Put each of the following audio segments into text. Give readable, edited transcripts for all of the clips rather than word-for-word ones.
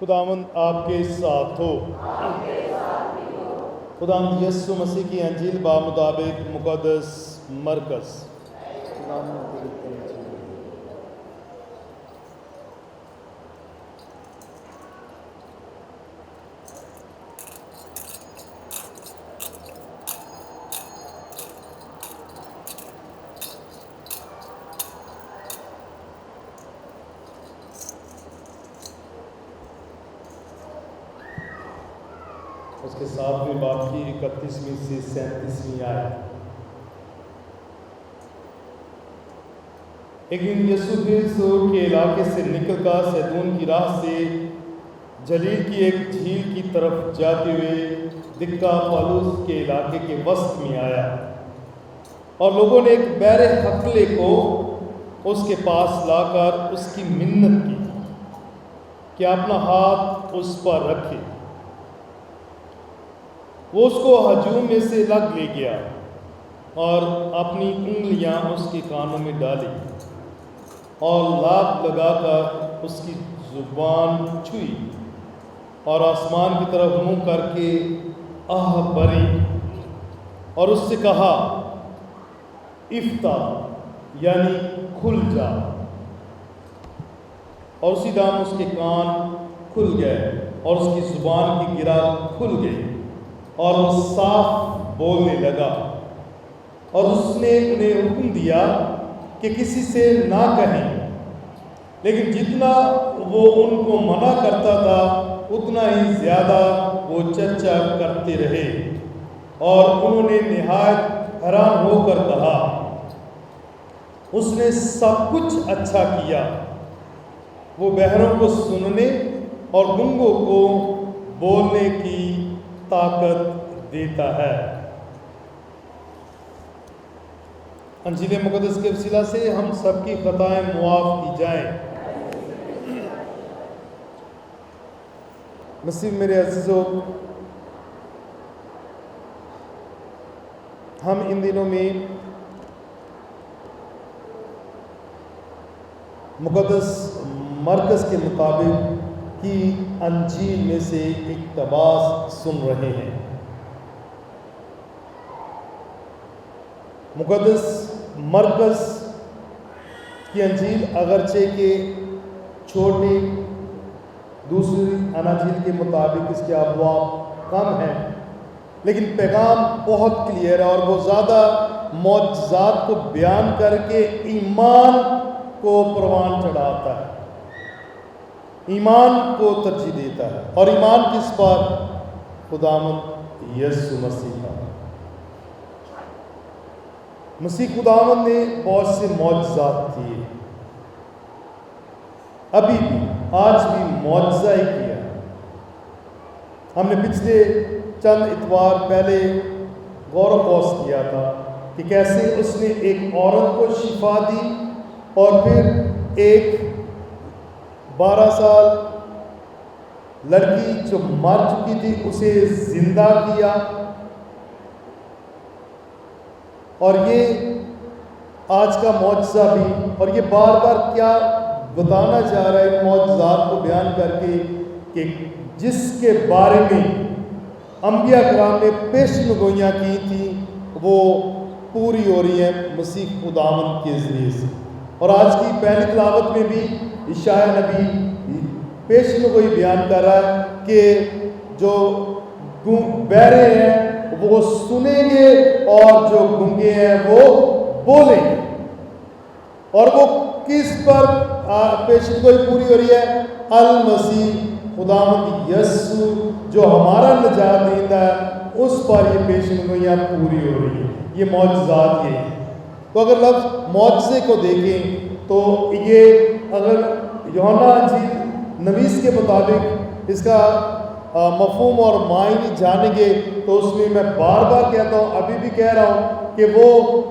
خداوند آپ کے ساتھ ہو۔ خداوند یسوع مسیح کی انجیل بمطابق مقدس مرکز۔ اس کے 7ویں باب کی 31ویں سے 37ویں آیت۔ ایک دن یسوع فر کے علاقے سے نکل کر سیدون کی راہ سے جلیل کی ایک جھیل کی طرف جاتے ہوئے دکا پالوس کے علاقے کے وسط میں آیا، اور لوگوں نے ایک بہرے حقلے کو اس کے پاس لا کر اس کی منت کی کہ اپنا ہاتھ اس پر رکھے۔ وہ اس کو ہجوم میں سے لگ لے گیا اور اپنی انگلیاں اس کے کانوں میں ڈالی اور لات لگا کر اس کی زبان چھوئی اور آسمان کی طرف منہ کر کے آہ بھری اور اس سے کہا، افتح، یعنی کھل جا۔ اور اسی دم اس کے کان کھل گئے اور اس کی زبان کی گرہ کھل گئی اور وہ صاف بولنے لگا۔ اور اس نے انہیں حکم دیا کہ کسی سے نہ کہیں، لیکن جتنا وہ ان کو منع کرتا تھا اتنا ہی زیادہ وہ چرچا کرتے رہے۔ اور انہوں نے نہایت حیران ہو کر کہا، اس نے سب کچھ اچھا کیا۔ وہ بہروں کو سننے اور گنگوں کو بولنے کی طاقت دیتا ہے۔ انجیل مقدس کے وسیلہ سے ہم سب کی خطائیں معاف کی جائیں۔ مسیح میرے عزیزو، ہم ان دنوں میں مقدس مرکز کے مطابق کی انجیل میں سے اقتباس سن رہے ہیں۔ مقدس مرکز کی انجیل اگرچہ کہ چھوٹی دوسری اناجیل کے مطابق اس کے ابواب کم ہیں، لیکن پیغام بہت کلیئر ہے اور وہ زیادہ معجزات کو بیان کر کے ایمان کو پروان چڑھاتا ہے، ایمان کو ترجیح دیتا ہے۔ اور ایمان کس پر؟ خداوند یسوع مسیح پر۔ مسیح خداوند نے بہت سے معجزات کیے، ابھی بھی آج بھی معجزہ ہی کیا۔ ہم نے پچھلے چند اتوار پہلے غور و خوض کیا تھا کہ کیسے اس نے ایک عورت کو شفا دی اور پھر ایک 12 سال لڑکی جو مر چکی تھی اسے زندہ کیا۔ اور یہ آج کا معجزہ بھی، اور یہ بار بار کیا بتانا چاہ رہا ہے معجزات کو بیان کر کے کہ جس کے بارے میں انبیاء کرام نے پیشن گوئیاں کی تھیں وہ پوری ہو رہی ہیں مسیح خداوند کے ذریعے سے۔ اور آج کی پہلی تلاوت میں بھی اشعیاء نبی پیشن گوئی بیان کر رہا ہے کہ جو بہرے ہیں وہ سنیں گے اور جو گونگے ہیں وہ بولیں گے۔ اور وہ کس پر پیشن گوئی پوری ہو رہی ہے؟ المسیح خداوند یسوع جو ہمارا نجات دہندہ ہے، اس پر یہ پیشن گوئیاں پوری ہو رہی ہیں۔ یہ معجزات یہ ہیں۔ تو اگر لفظ معجزے کو دیکھیں تو یہ اگر یوحنا انجیل نویس کے مطابق اس کا مفہوم اور معنی جانیں گے تو اس میں میں بار بار کہتا ہوں، ابھی بھی کہہ رہا ہوں کہ وہ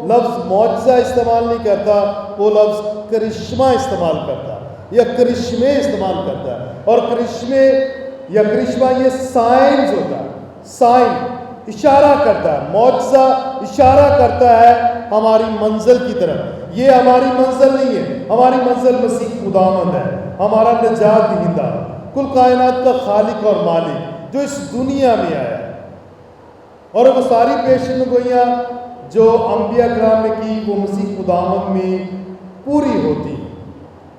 لفظ معجزہ استعمال نہیں کرتا، وہ لفظ کرشمہ استعمال کرتا ہے یا کرشمے استعمال کرتا ہے۔ اور کرشمے یا کرشمہ یہ سائنز ہوتا ہے، سائن اشارہ کرتا ہے، معجزہ اشارہ کرتا ہے ہماری منزل کی طرف۔ یہ ہماری منزل نہیں ہے، ہماری منزل مسیح خداوند ہے، ہمارا نجات دہندہ۔ کل کائنات کا خالق اور مالک جو اس دنیا میں آیا ہے، اور وہ ساری پیشن گوئیاں جو انبیاء کرام نے کی وہ مسیح خداوند میں پوری ہوتی ہیں۔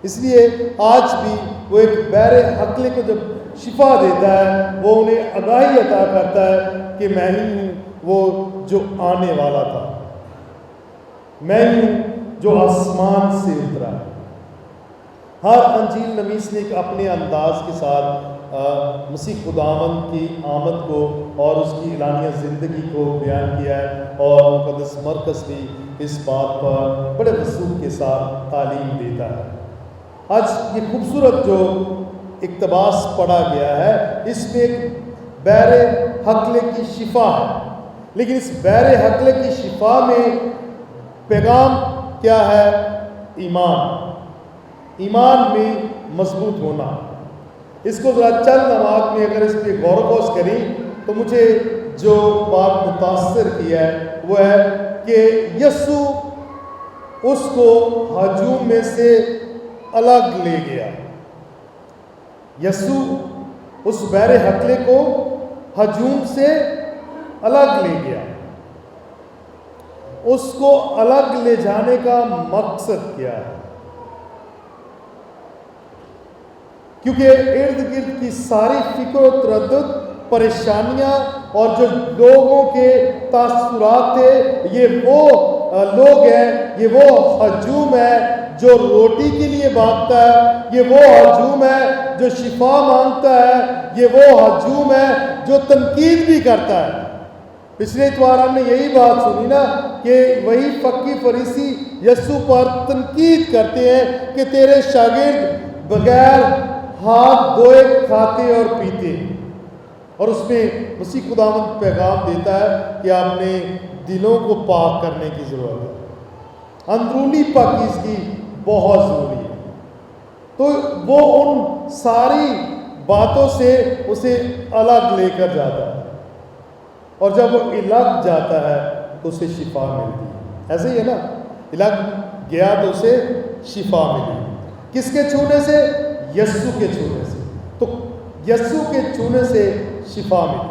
اس لیے آج بھی وہ ایک بیر حقلے کو جب شفا دیتا ہے وہ انہیں آگاہی عطا کرتا ہے کہ میں ہی ہوں وہ جو آنے والا تھا، میں ہی ہوں جو آسمان سے اترا ہے۔ ہر انجیل نویس نے ایک اپنے انداز کے ساتھ مسیح خداوند کی آمد کو اور اس کی اعلانیہ زندگی کو بیان کیا ہے، اور مقدس مرکز بھی اس بات پر بڑے وضوح کے ساتھ تعلیم دیتا ہے۔ آج یہ خوبصورت جو اقتباس پڑھا گیا ہے اس میں ایک بیر حقلے کی شفا ہے، لیکن اس بیر حقلے کی شفا میں پیغام کیا ہے؟ ایمان میں مضبوط ہونا۔ اس کو ذرا چند لمحات میں اگر اس پہ غور و خوض کریں تو مجھے جو بات متاثر کی ہے وہ ہے کہ یسوع اس کو ہجوم میں سے الگ لے گیا۔ یسوع اس بیر حقلے کو ہجوم سے الگ لے گیا۔ اس کو الگ لے جانے کا مقصد کیا ہے؟ کیونکہ ارد گرد کی ساری فکر و تردد، پریشانیاں اور جو لوگوں کے تاثرات تھے، یہ وہ لوگ ہیں، یہ وہ ہجوم ہے جو روٹی کے لیے بھاگتا ہے، یہ وہ ہجوم ہے جو شفا مانگتا ہے، یہ وہ ہجوم ہے جو تنقید بھی کرتا ہے۔ پچھلے اتوار ہم نے یہی بات سنی نا کہ وہی فقی فریسی یسوع پر تنقید کرتے ہیں کہ تیرے شاگرد بغیر ہاتھ دھوئے کھاتے اور پیتے، اور اس میں مسیح خداوند پیغام دیتا ہے کہ آپ نے دلوں کو پاک کرنے کی ضرورت ہے، اندرونی پاکیزگی بہت ضروری ہے۔ تو وہ ان ساری باتوں سے اسے الگ لے کر جاتا ہے، اور جب وہ الگ جاتا ہے تو اسے شفا ملتی ہے۔ ایسے ہی ہے نا، الگ گیا تو اسے شفا ملی۔ کس کے چھونے سے؟ یسوع کے چھونے سے۔ تو یسوع کے چھونے سے شفا ملی۔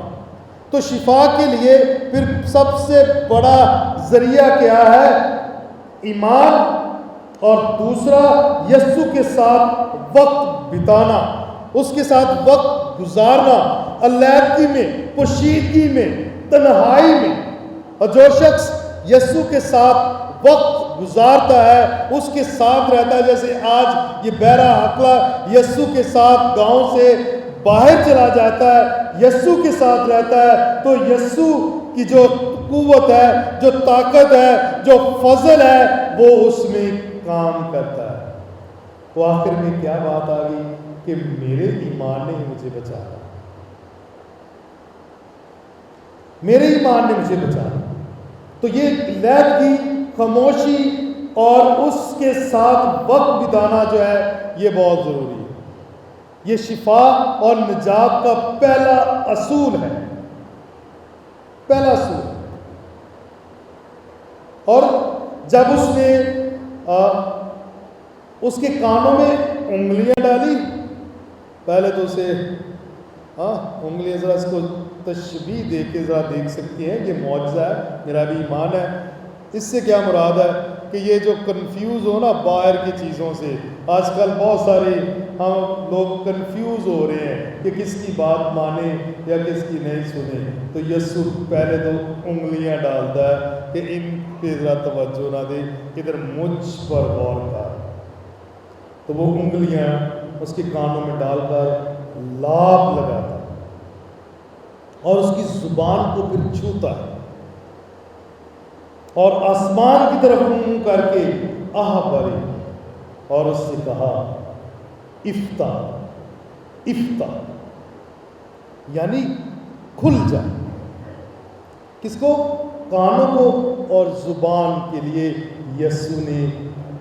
تو شفا کے لیے پھر سب سے بڑا ذریعہ کیا ہے؟ ایمان، اور دوسرا یسوع کے ساتھ وقت بتانا، اس کے ساتھ وقت گزارنا، علیحدگی میں، پوشیدگی میں، تنہائی میں۔ اور جو شخص یسوع کے ساتھ وقت گزارتا ہے، اس کے ساتھ رہتا ہے، جیسے آج یہ بہرا حقلہ یسوع کے ساتھ گاؤں سے باہر چلا جاتا ہے، یسوع کے ساتھ رہتا ہے، تو یسوع کی جو قوت ہے، جو طاقت ہے، جو فضل ہے، وہ اس میں کام کرتا ہے۔ تو آخر میں کیا بات آ گئی کہ میرے ایمان نے ہی مجھے بچایا، میرے ایمان نے مجھے بچایا۔ تو یہ علیحدگی، خاموشی اور اس کے ساتھ وقت بتانا جو ہے یہ بہت ضروری ہے۔ یہ شفا اور نجات کا پہلا اصول ہے، پہلا اصول۔ اور جب اس نے اس کے کانوں میں انگلیاں ڈالی، پہلے تو اسے انگلیاں ذرا اس کو تشبیہ دے کے ذرا دیکھ سکتی ہیں، یہ معجزہ ہے، میرا بھی ایمان ہے۔ اس سے کیا مراد ہے کہ یہ جو کنفیوز ہو نا باہر کی چیزوں سے، آج کل بہت سارے ہم لوگ کنفیوز ہو رہے ہیں کہ کس کی بات مانیں یا کس کی نہیں سنیں، تو یسوع پہلے تو انگلیاں ڈالتا ہے کہ ان پہ ذرا توجہ نہ دے، ادھر مجھ پر غور کر۔ تو وہ انگلیاں اس کے کانوں میں ڈال کر لاب لگاتا اور اس کی زبان کو پھر چھوتا ہے، اور آسمان کی طرف منہ کر کے آہ بھری، اور اس سے کہا افتح، افتح، یعنی کھل جا۔ کس کو؟ کانوں کو اور زبان کے لیے یسوع نے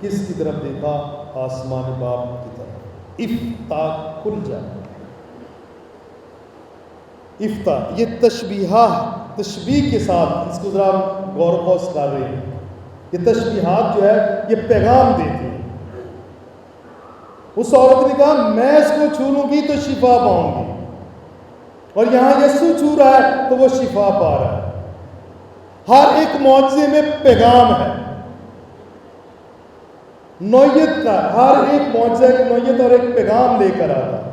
کس کی طرف دیکھا؟ آسمان باپ کی طرف۔ افتح، کھل جا، افتح۔ یہ تشبیہ کے ساتھ اس کو ذرا غور و خوض کر رہے ہیں۔ یہ تشبیہات جو ہے یہ پیغام دیتی ہیں۔ اس عورت نے کہا میں اس کو چھو لوں گی تو شفا پاؤں گی، اور یہاں یسوع چھو رہا ہے تو وہ شفا پا رہا ہے۔ ہر ایک معجزے میں پیغام ہے، نوعیت کا، ہر ایک معجزہ ایک نوعیت اور ایک پیغام لے کر آتا ہے،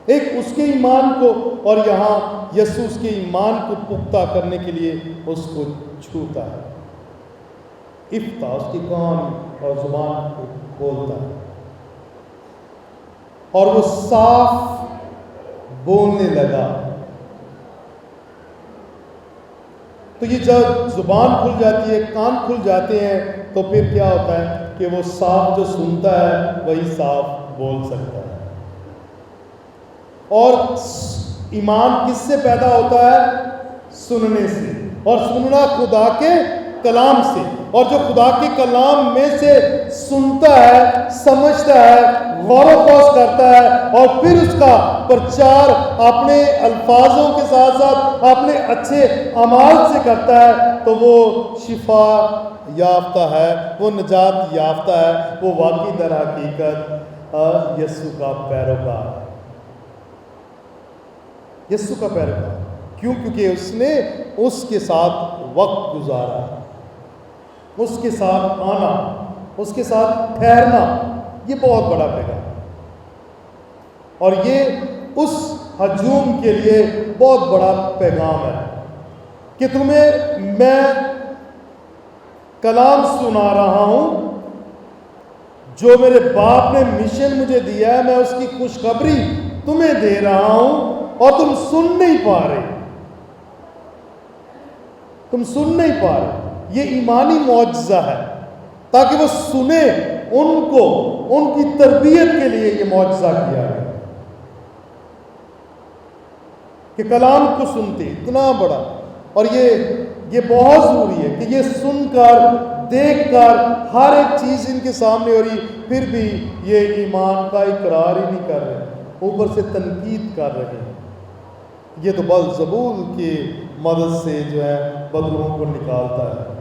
ایک اس کے ایمان کو، اور یہاں یسوع اس کے ایمان کو پختہ کرنے کے لیے اس کو چھوتا ہے، افتح، اس کی کان اور زبان کو کھولتا ہے، اور وہ صاف بولنے لگا۔ تو یہ جب زبان کھل جاتی ہے، کان کھل جاتے ہیں، تو پھر کیا ہوتا ہے کہ وہ صاف جو سنتا ہے وہی صاف بول سکتا ہے۔ اور ایمان کس سے پیدا ہوتا ہے؟ سننے سے، اور سننا خدا کے کلام سے، اور جو خدا کے کلام میں سے سنتا ہے، سمجھتا ہے، غور و خوض کرتا ہے، اور پھر اس کا پرچار اپنے الفاظوں کے ساتھ ساتھ اپنے اچھے اعمال سے کرتا ہے، تو وہ شفا یافتہ ہے، وہ نجات یافتہ ہے، وہ واقعی در حقیقت یسوع کا پیروکار ہے، یسوع کا پیروکار۔ کیوں؟ کیونکہ اس نے اس کے ساتھ وقت گزارا، اس کے ساتھ آنا، اس کے ساتھ ٹھہرنا، یہ بہت بڑا پیغام ہے، اور یہ اس ہجوم کے لیے بہت بڑا پیغام ہے کہ تمہیں میں کلام سنا رہا ہوں، جو میرے باپ نے مشن مجھے دیا ہے، میں اس کی خوشخبری تمہیں دے رہا ہوں، اور تم سن نہیں پا رہے، تم سن نہیں پا رہے۔ یہ ایمانی معجزہ ہے، تاکہ وہ سنیں، ان کو ان کی تربیت کے لیے یہ معجزہ کیا ہے کہ کلام کو سنتے، اتنا بڑا۔ اور یہ بہت ضروری ہے کہ یہ سن کر، دیکھ کر، ہر ایک چیز ان کے سامنے ہو رہی، پھر بھی یہ ایمان کا اقرار ہی نہیں کر رہے، اوپر سے تنقید کر رہے ہیں۔ یہ تو بلزبول کی مدد سے جو ہے بدلوں کو نکالتا ہے۔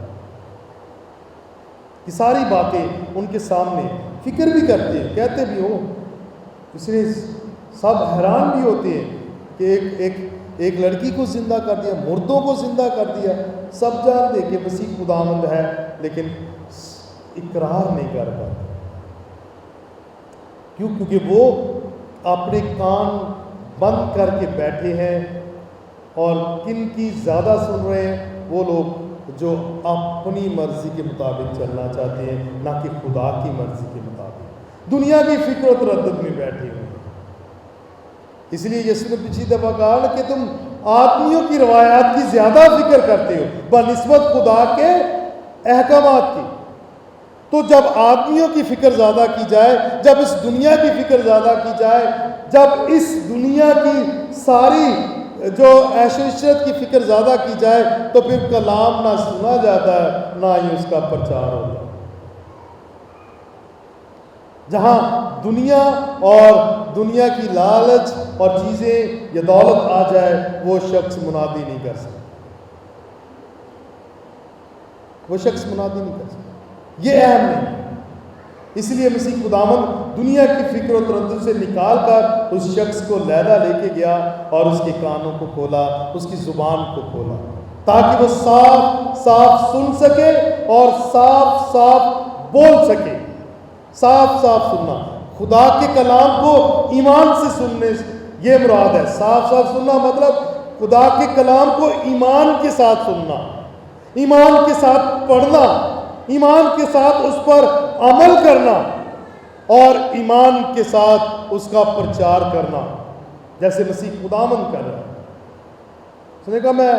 یہ ساری باتیں ان کے سامنے، فکر بھی کرتے ہیں، کہتے بھی ہو، اس لیے سب حیران بھی ہوتے ہیں کہ ایک لڑکی کو زندہ کر دیا، مردوں کو زندہ کر دیا، سب جانتے کہ مسیح خداوند ہے، لیکن اقرار نہیں کر پاتے۔ کیوں؟ کیونکہ وہ اپنے کان بند کر کے بیٹھے ہیں، اور کن کی زیادہ سن رہے ہیں؟ وہ لوگ جو اپنی مرضی کے مطابق چلنا چاہتے ہیں، نہ کہ خدا کی مرضی کے مطابق، دنیا کی فکر و تردد میں بیٹھے ہوئے۔ اس لیے یسوع نے پچھلی دفعہ کہا کہ تم آدمیوں کی روایات کی زیادہ فکر کرتے ہو بنسبت خدا کے احکامات کی۔ تو جب آدمیوں کی فکر زیادہ کی جائے، جب اس دنیا کی فکر زیادہ کی جائے، جب اس دنیا کی ساری جو عیش و عشرت کی فکر زیادہ کی جائے، تو پھر کلام نہ سنا جاتا ہے، نہ ہی اس کا پرچار ہوتا ہے۔ جہاں دنیا اور دنیا کی لالچ اور چیزیں یا دولت آ جائے، وہ شخص منادی نہیں کر سکتا، وہ شخص منادی نہیں کر سکتا، یہ اہم نہیں۔ اس لیے مسیح خداوند دنیا کی فکر و تردد سے نکال کر اس شخص کو لیدا لے کے گیا، اور اس کے کانوں کو کھولا، اس کی زبان کو کھولا، تاکہ وہ صاف صاف سن سکے اور صاف صاف بول سکے۔ صاف صاف سننا، خدا کے کلام کو ایمان سے سننے، یہ مراد ہے۔ صاف صاف سننا مطلب خدا کے کلام کو ایمان کے ساتھ سننا، ایمان کے ساتھ پڑھنا، ایمان کے ساتھ اس پر عمل کرنا، اور ایمان کے ساتھ اس کا پرچار کرنا، جیسے مسیح خداوند کر رہا ہے۔ اس نے کہا میں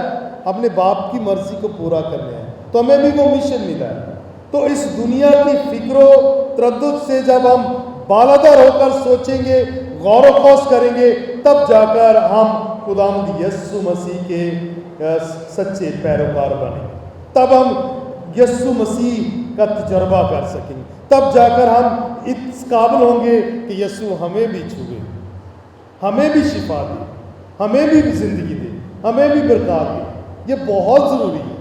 اپنے باپ کی مرضی کو پورا کرنے ہے، تو ہمیں بھی وہ مشن ملا ہے۔ تو اس دنیا کی فکر و تردد سے جب ہم بالادر ہو کر سوچیں گے، غور و خوض کریں گے، تب جا کر ہم خداوند یسوع مسیح کے سچے پیروکار بنیں گے، تب ہم یسوع مسیح کا تجربہ کر سکیں گے، تب جا کر ہم اس قابل ہوں گے کہ یسوع ہمیں بھی چھوئے، ہمیں بھی شفا دے، ہمیں بھی زندگی دے، ہمیں بھی برکات دے۔ یہ بہت ضروری ہے۔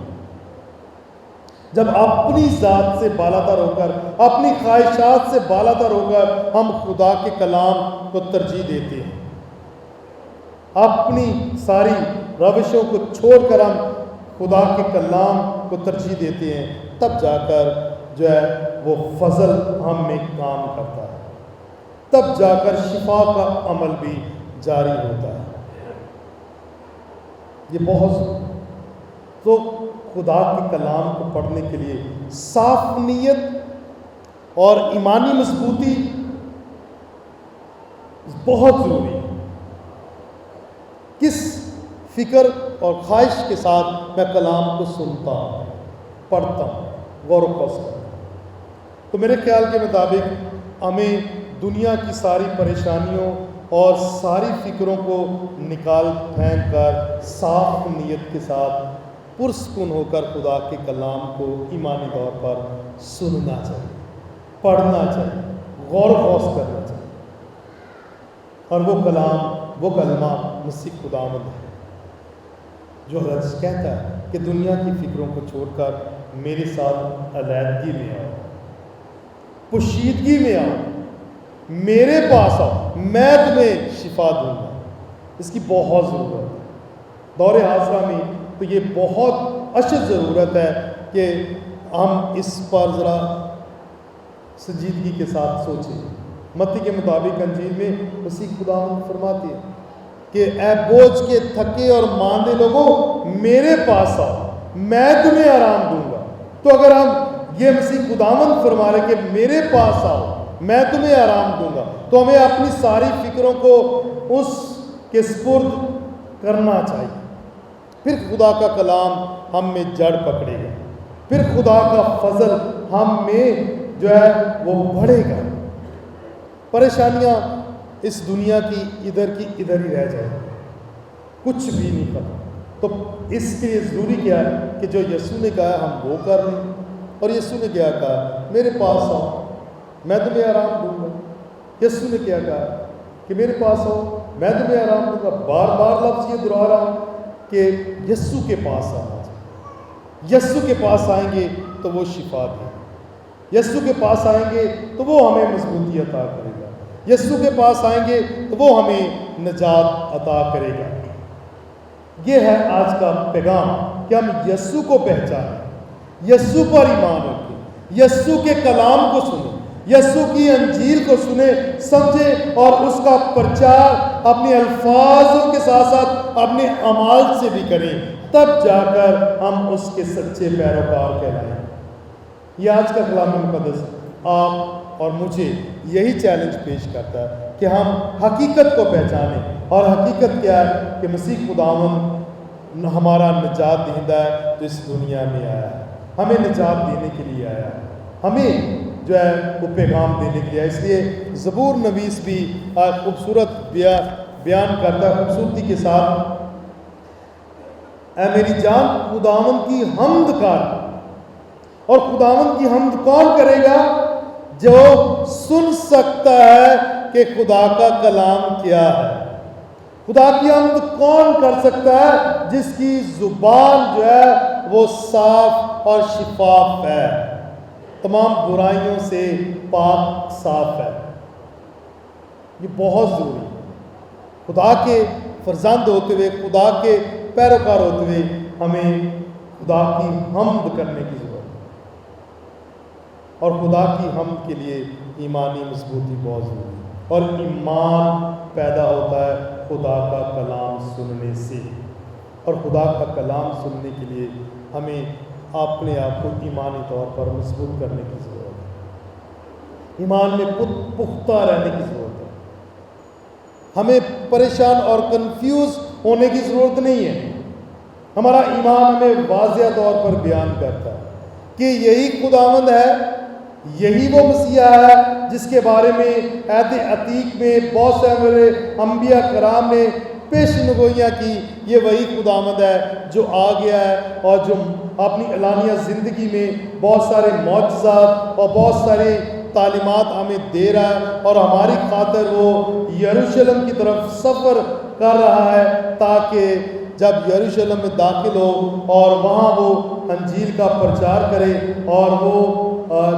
جب اپنی ذات سے بالاتر ہو کر، اپنی خواہشات سے بالاتر ہو کر ہم خدا کے کلام کو ترجیح دیتے ہیں، اپنی ساری روشوں کو چھوڑ کر ہم خدا کے کلام کو ترجیح دیتے ہیں، تب جا کر جو ہے وہ فضل ہم میں کام کرتا ہے، تب جا کر شفا کا عمل بھی جاری ہوتا ہے۔ یہ بہت تو خدا کے کلام کو پڑھنے کے لیے صاف نیت اور ایمانی مضبوطی بہت ضروری ہے۔ کس فکر اور خواہش کے ساتھ میں کلام کو سنتا ہوں، پڑھتا ہوں، غور و خوض کرتا ہوں، تو میرے خیال کے مطابق ہمیں دنیا کی ساری پریشانیوں اور ساری فکروں کو نکال پھینک کر صاف نیت کے ساتھ پرسکون ہو کر خدا کے کلام کو ایمانی طور پر سننا چاہیے، پڑھنا چاہیے، غور و خوض کرنا چاہیے۔ اور وہ کلام، وہ کلمہ مسیح خداوند ہے جو حضرت کہتا ہے کہ دنیا کی فکروں کو چھوڑ کر میرے ساتھ علیحدگی میں آؤ، پوشیدگی میں آؤ، میرے پاس آؤ، میں تمہیں شفا دوں گا۔ اس کی بہت ضرورت ہے دور حاضرہ میں، تو یہ بہت اشد ضرورت ہے کہ ہم اس پر ذرا سنجیدگی کے ساتھ سوچیں۔ متی کے مطابق انجیل میں مسیح خداوند فرماتے ہیں کہ اے بوجھ کے تھکے اور ماندے لوگوں میرے پاس آؤ، میں تمہیں آرام دوں گا۔ تو اگر ہم یہ مسیح خداوند فرما رہے کہ میرے پاس آؤ، میں تمہیں آرام دوں گا، تو ہمیں اپنی ساری فکروں کو اس کے سپرد کرنا چاہیے۔ پھر خدا کا کلام ہم میں جڑ پکڑے گا، پھر خدا کا فضل ہم میں جو ہے وہ بڑھے گا، پریشانیاں اس دنیا کی ادھر ہی رہ جائیں، کچھ بھی نہیں پتا۔ تو اس کے لیے ضروری کیا ہے کہ جو یسوع نے کہا ہم وہ کر لیں، اور یسوع نے کیا کہا؟ میرے پاس آؤ، میں تمہیں آرام دوں گا۔ یسوع نے کیا کہا کہ میرے پاس آؤ، میں تمہیں آرام دوں گا۔ بار بار لفظ یہ دہرا رہا ہوں کہ یسوع کے پاس آنا چاہیے۔ یسوع کے پاس آئیں گے تو وہ شفا دے گا، یسوع کے پاس آئیں گے تو وہ ہمیں مضبوطی عطا کرے گا، یسوع کے پاس آئیں گے تو وہ ہمیں نجات عطا کرے گا۔ یہ ہے آج کا پیغام کہ ہم یسوع کو پہچانیں، یسوع پر ایمان رکھیں، یسوع کے کلام کو سنیں، یسوع کی انجیل کو سنیں، سمجھیں، اور اس کا پرچار اپنے الفاظوں کے ساتھ ساتھ اپنے اعمال سے بھی کریں، تب جا کر ہم اس کے سچے پیروکار کہلائیں۔ یہ آج کا کلام مقدس آپ اور مجھے یہی چیلنج پیش کرتا ہے کہ ہم حقیقت کو پہچانیں، اور حقیقت کیا ہے کہ مسیح خداوند ہمارا نجات دہندہ ہے جو اس دنیا میں آیا ہے، ہمیں نجات دینے کے لیے آیا ہے، ہمیں جو ہے وہ پیغام دینے کے لیے۔ اس لیے زبور نویس بھی خوبصورت بیان کرتا ہے خوبصورتی کے ساتھ، اے میری جان خداوند کی حمد کر۔ اور خداوند کی حمد کون کرے گا؟ جو سن سکتا ہے کہ خدا کا کلام کیا ہے۔ خدا کی حمد کون کر سکتا ہے؟ جس کی زبان جو ہے وہ صاف اور شفاف ہے، تمام برائیوں سے پاک صاف ہے۔ یہ بہت ضروری ہے۔ خدا کے فرزند ہوتے ہوئے، خدا کے پیروکار ہوتے ہوئے ہمیں خدا کی حمد کرنے کی ضرورت ہے، اور خدا کی حمد کے لیے ایمانی مضبوطی بہت ضروری ہے، اور ایمان پیدا ہوتا ہے خدا کا کلام سننے سے، اور خدا کا کلام سننے کے لیے ہمیں اپنے آپ کو ایمانی طور پر مضبوط کرنے کی ضرورت ہے، ایمان میں پختہ رہنے کی ضرورت ہے۔ ہمیں پریشان اور کنفیوز ہونے کی ضرورت نہیں ہے۔ ہمارا ایمان ہمیں واضح طور پر بیان کرتا ہے کہ یہی خداوند ہے، یہی وہ مسیح ہے جس کے بارے میں عہد عتیق میں بہت سے ہمارے انبیاء کرام نے پیشن گوئیاں کی۔ یہ وہی خداوند ہے جو آ گیا ہے، اور جو اپنی اعلانیہ زندگی میں بہت سارے معجزات اور بہت ساری تعلیمات ہمیں دے رہا ہے، اور ہماری خاطر وہ یروشلم کی طرف سفر کر رہا ہے تاکہ جب یروشلم میں داخل ہو اور وہاں وہ انجیل کا پرچار کرے اور وہ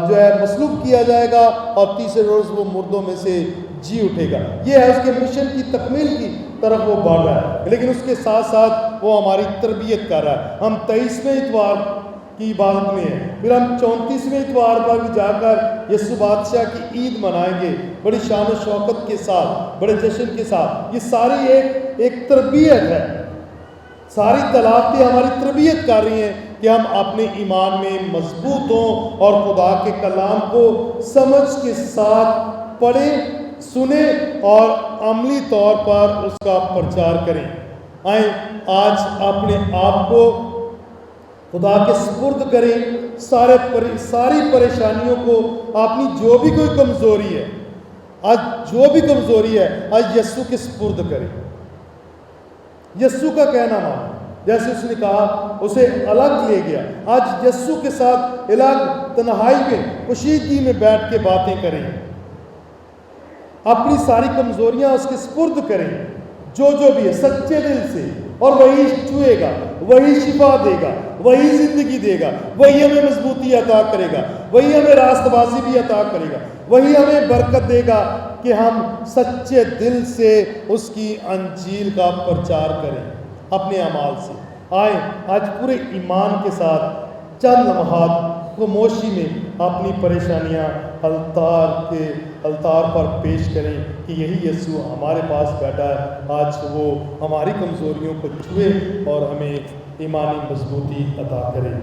جو ہے مصلوب کیا جائے گا اور تیسرے روز وہ مردوں میں سے جی اٹھے گا. یہ ہے اس کے مشن کی تکمیل کی طرف وہ بڑھ رہا ہے. لیکن اس کے ساتھ ساتھ وہ ہماری تربیت کر رہا ہے. ہم 23ویں اتوار کی عبادت میں ہیں, پھر ہم 34ویں اتوار پر بھی جا کر یسوع بادشاہ کی عید منائیں گے بڑی شان و شوکت کے ساتھ, بڑے جشن کے ساتھ. یہ ساری ایک تربیت ہے. ساری تلاوتیں ہماری تربیت کر رہی ہیں کہ ہم اپنے ایمان میں مضبوط ہوں اور خدا کے کلام کو سمجھ کے ساتھ پڑھیں, سنیں اور عملی طور پر اس کا پرچار کریں. آئیں آج اپنے آپ کو خدا کے سپرد کریں, ساری پریشانیوں کو, اپنی جو بھی کوئی کمزوری ہے, آج یسوع کے سپرد کریں. یسوع کا کہنا مانیں. جیسے اس نے کہا اسے الگ لے گیا, آج یسوع کے ساتھ الگ تنہائی میں کشیدگی میں بیٹھ کے باتیں کریں. اپنی ساری کمزوریاں اس کے سپرد کریں, جو بھی ہے سچے دل سے, اور وہی چھوئے گا, وہی شفا دے گا, وہی زندگی دے گا, وہی ہمیں مضبوطی عطا کرے گا, وہی ہمیں راست بازی بھی عطا کرے گا, وہی ہمیں برکت دے گا کہ ہم سچے دل سے اس کی انجیل کا پرچار کریں اپنے اعمال سے. آئیں آج پورے ایمان کے ساتھ چند لمحات خاموشی میں اپنی پریشانیاں التار پر پیش کریں کہ یہی یسوع ہمارے پاس بیٹھا ہے. آج وہ ہماری کمزوریوں کو چھوئے اور ہمیں ایمانی مضبوطی عطا کرے.